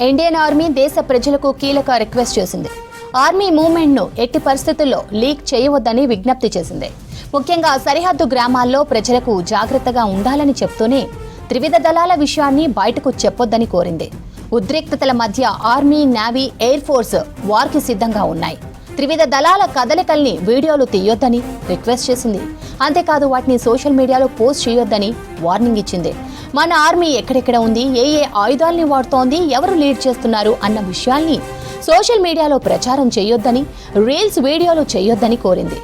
Indian army దేశ ప్రజలకు కీలక రిక్వెస్ట్ చేసింది. ఆర్మీ మూవ్మెంట్ను ఎట్టి పరిస్థితుల్లో లీక్ చేయవద్దని విజ్ఞప్తి చేసింది. ముఖ్యంగా సరిహద్దు గ్రామాల్లో ప్రజలకు జాగ్రత్తగా ఉండాలని చెప్తూనే త్రివిధ దళాల విషయాన్ని బయటకు చెప్పొద్దని కోరింది. ఉద్రిక్తతల మధ్య ఆర్మీ, నేవీ, ఎయిర్ ఫోర్స్ వార్కి సిద్ధంగా ఉన్నాయి. త్రివిధ దళాల కదలికల్ని వీడియోలు తీయొద్దని రిక్వెస్ట్ చేసింది. అంతేకాదు వాటిని సోషల్ మీడియాలో పోస్ట్ చేయొద్దని వార్నింగ్ ఇచ్చింది. మన ఆర్మీ ఎక్కడెక్కడ ఉంది, ఏ ఆయుధాలని వాడుతోంది, ఎవరు లీడ్ చేస్తున్నారు అన్న విషయాల్ని సోషల్ మీడియాలో ప్రచారం చేయొద్దని, రీల్స్ వీడియోలు చేయొద్దని కోరింది.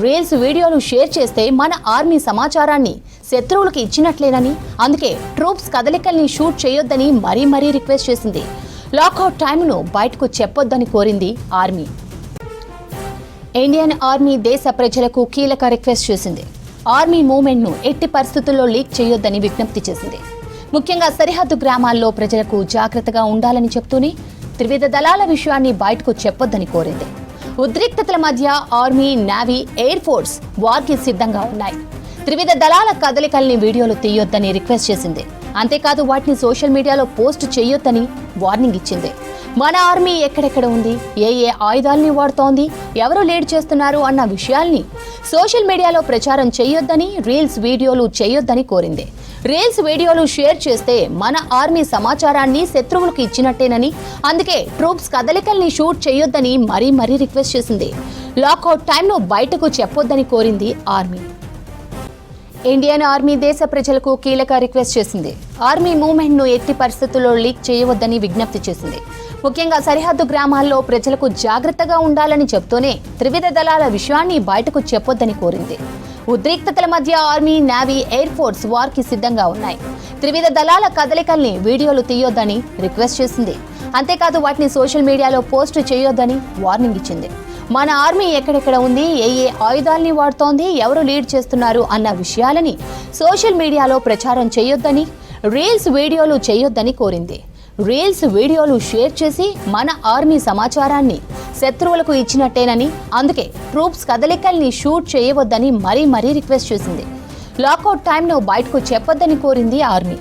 రీల్స్ వీడియోలు షేర్ చేస్తే మన ఆర్మీ సమాచారాన్ని శత్రువులకు ఇచ్చినట్లేనని, అందుకే ట్రూప్స్ కదలికల్ని షూట్ చేయొద్దని మరీ రిక్వెస్ట్ చేసింది. లాకౌట్ టైంను బయటకు చెప్పొద్దని కోరింది ఆర్మీ. ఇండియన్ ఆర్మీ దేశ ప్రజలకు కీలక రిక్వెస్ట్ చేసింది. ఆర్మీ మూవ్మెంట్ను ఎట్టి పరిస్థితుల్లో లీక్ చేయొద్దని విజ్ఞప్తి చేసింది. ముఖ్యంగా సరిహద్దు గ్రామాల్లో ప్రజలకు జాగ్రత్తగా ఉండాలని చెప్తూనే త్రివిధ దళాల విషయాన్ని బయటకు చెప్పొద్దని కోరింది. ఉద్రిక్తతల మధ్య ఆర్మీ, నేవీ, ఎయిర్ ఫోర్స్ వార్కి సిద్ధంగా ఉన్నాయి. త్రివిధ దళాల కదలికల్ని వీడియోలు తీయొద్దని రిక్వెస్ట్ చేసింది. అంతేకాదు వాటిని సోషల్ మీడియాలో పోస్ట్ చేయొద్దని వార్నింగ్ ఇచ్చింది. మన ఆర్మీ ఎక్కడెక్కడ ఉంది, ఏ ఆయుధాలని వాడుతోంది, ఎవరు లీడ్ చేస్తున్నారు అన్న విషయాల్ని సోషల్ మీడియాలో ప్రచారం చేయొద్దని, రీల్స్ వీడియోలు చేయొద్దని కోరింది. రీల్స్ వీడియోలు షేర్ చేస్తే మన ఆర్మీ సమాచారాన్ని శత్రువులకు ఇచ్చినట్టేనని, అందుకే ట్రూప్స్ కదలికల్ని షూట్ చేయొద్దని మరీ రిక్వెస్ట్ చేసింది. లాకౌట్ టైంను బయటకు చెప్పొద్దని కోరింది ఆర్మీ. ఇండియన్ ఆర్మీ దేశ ప్రజలకు కీలక రిక్వెస్ట్ చేసింది. ఆర్మీ మూవ్మెంట్ను ఎట్టి పరిస్థితుల్లో లీక్ చేయవద్దని విజ్ఞప్తి చేసింది. ముఖ్యంగా సరిహద్దు గ్రామాల్లో ప్రజలకు జాగ్రత్తగా ఉండాలని చెప్తూనే త్రివిధ దళాల విషయాన్ని బయటకు చెప్పొద్దని కోరింది. ఉద్రిక్తతల మధ్య ఆర్మీ, నేవీ, ఎయిర్ ఫోర్స్ వార్కి సిద్ధంగా ఉన్నాయి. త్రివిధ దళాల కదలికల్ని వీడియోలు తీయొద్దని రిక్వెస్ట్ చేసింది. అంతేకాదు వాటిని సోషల్ మీడియాలో పోస్ట్ చేయొద్దని వార్నింగ్ ఇచ్చింది. మన ఆర్మీ ఎక్కడెక్కడ ఉంది, ఏ ఆయుధాలని వాడుతోంది, ఎవరు లీడ్ చేస్తున్నారు అన్న విషయాలని సోషల్ మీడియాలో ప్రచారం చేయొద్దని, రీల్స్ వీడియోలు చేయొద్దని కోరింది. రీల్స్ వీడియోలు షేర్ చేసి మన ఆర్మీ సమాచారాన్ని శత్రువులకు ఇచ్చినట్టేనని, అందుకే ట్రూప్స్ కదలికల్ని షూట్ చేయవద్దని మరీ రిక్వెస్ట్ చేసింది. లాకౌట్ టైంను బయటకు చెప్పొద్దని కోరింది ఆర్మీ.